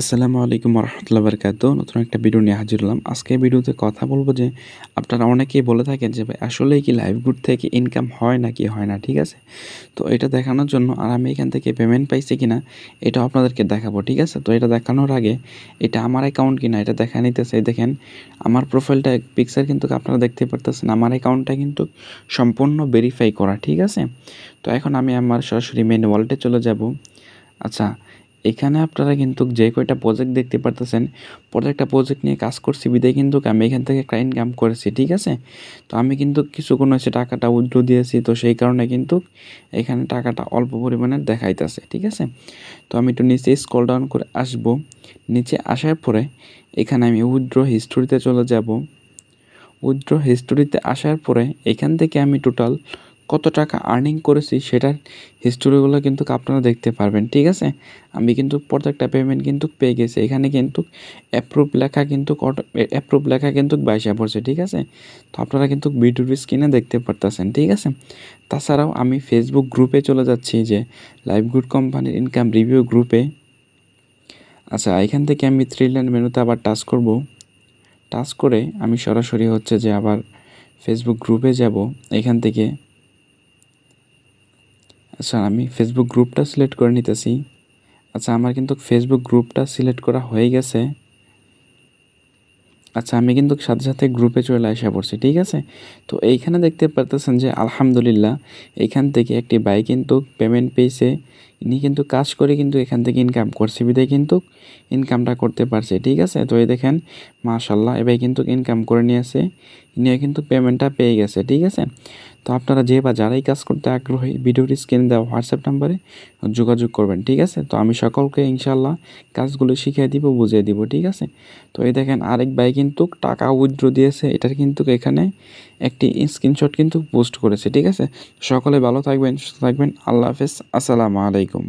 আসসালামু আলাইকুম ওয়া বারাকাতুহু। নতুন একটা ভিডিও নিয়ে হাজির হলাম। আজকে ভিডিওতে কথা বলব যে আপনারা অনেকেই বলে থাকেন যে ভাই আসলেই কি লাইভগুড থেকে ইনকাম হয় নাকি হয় না, ঠিক আছে? তো এটা দেখানোর জন্য আর আমি এখান থেকে পেমেন্ট পাইছি কিনা এটাও আপনাদেরকে দেখাবো, ঠিক আছে? তো এটা দেখানোর আগে এটা আমার অ্যাকাউন্ট কিনা এটা দেখা নিতে চাই। দেখেন আমার প্রোফাইলটা পিকচার কিন্তু আপনারা দেখতে পারতেছেন। আমার অ্যাকাউন্টটা কিন্তু সম্পূর্ণ ভেরিফাই করা, ঠিক আছে? তো এখন আমি আমার সরাসরি মেইন ওয়ালেটে চলে যাব। আচ্ছা, এখানে আপনারা কিন্তু যে কয়টা প্রজেক্ট দেখতে পারতেছেন, প্রত্যেকটা প্রজেক্ট নিয়ে কাজ করছি বিধায় কিন্তু আমি এখান থেকে একটা ইনকাম করেছি, ঠিক আছে? তো আমি কিন্তু কিছুক্ষণ হচ্ছে টাকাটা উইথড্র দিয়েছি, তো সেই কারণে কিন্তু এখানে টাকাটা অল্প পরিমাণে দেখাইতেছে, ঠিক আছে? তো আমি একটু নিচে স্ক্রল ডাউন করে আসবো। নিচে আসার পরে এখানে আমি উইথড্র হিস্টোরিতে চলে যাব। উইথড্র হিস্টোরিতে আসার পরে এখান থেকে আমি টোটাল কত টাকা আর্নিং করেছি সেটার হিস্টোরিগুলো কিন্তু আপনারা দেখতে পারবেন, ঠিক আছে? আমি কিন্তু প্রত্যেকটা পেমেন্ট কিন্তু পেয়ে গেছি। এখানে কিন্তু অ্যাপ্রুভ লেখা কিন্তু বাইসা পড়ছে, ঠিক আছে? তো আপনারা কিন্তু ভিডিওর স্ক্রিনে দেখতে পারতেছেন, ঠিক আছে? তাছাড়াও আমি ফেসবুক গ্রুপে চলে যাচ্ছি, যে লাইভগুড কোম্পানির ইনকাম রিভিউ গ্রুপে। আচ্ছা, এখান থেকে আমি থ্রি লাইন মেনুতে আবার টাচ করব। টাচ করে আমি সরাসরি হচ্ছে যে আবার ফেসবুক গ্রুপে যাব। এখান থেকে আচ্ছা, আমি ফেসবুক গ্রুপটা সিলেক্ট করে নিতেছি। আচ্ছা, আমার কিন্তু ফেসবুক গ্রুপটা সিলেক্ট করা হয়ে গেছে। আচ্ছা, আমি কিন্তু সাথে সাথে গ্রুপে চলে আসা পড়ছি, ঠিক আছে? তো এইখানে দেখতে পারতেছেন যে আলহামদুলিল্লাহ এইখান থেকে একটি ভাই কিন্তু পেমেন্ট পেয়েছে। ইনি কিন্তু কাজ করে কিন্তু এখান থেকে ইনকাম করছে বিধায় কিন্তু ইনকামটা করতে পারছে, ঠিক আছে? তো এই দেখেন মাশাল্লাহ এ ভাই কিন্তু ইনকাম করে নিয়েছে, ইনিও কিন্তু পেমেন্টটা পেয়ে গেছে, ঠিক আছে? তো আপনারা যে বা যারাই কাজ করতে আগ্রহী ভিডিওর স্ক্রিনে দেওয়া হোয়াটসঅ্যাপ নাম্বারে যোগাযোগ করবেন, ঠিক আছে? তো আমি সকলকে ইনশাল্লাহ কাজগুলো শিখিয়ে দিব, বুঝিয়ে দিব, ঠিক আছে? তো এই দেখেন আরেক ভাই কিন্তু টাকা উইথড্র দিয়েছে, এটার কিন্তু এখানে একটি স্ক্রিনশট কিন্তু পোস্ট করেছে, ঠিক আছে? সকলে ভালো থাকবেন, সুস্থ থাকবেন। আল্লাহ হাফেজ, আসসালামু আলাইকুম।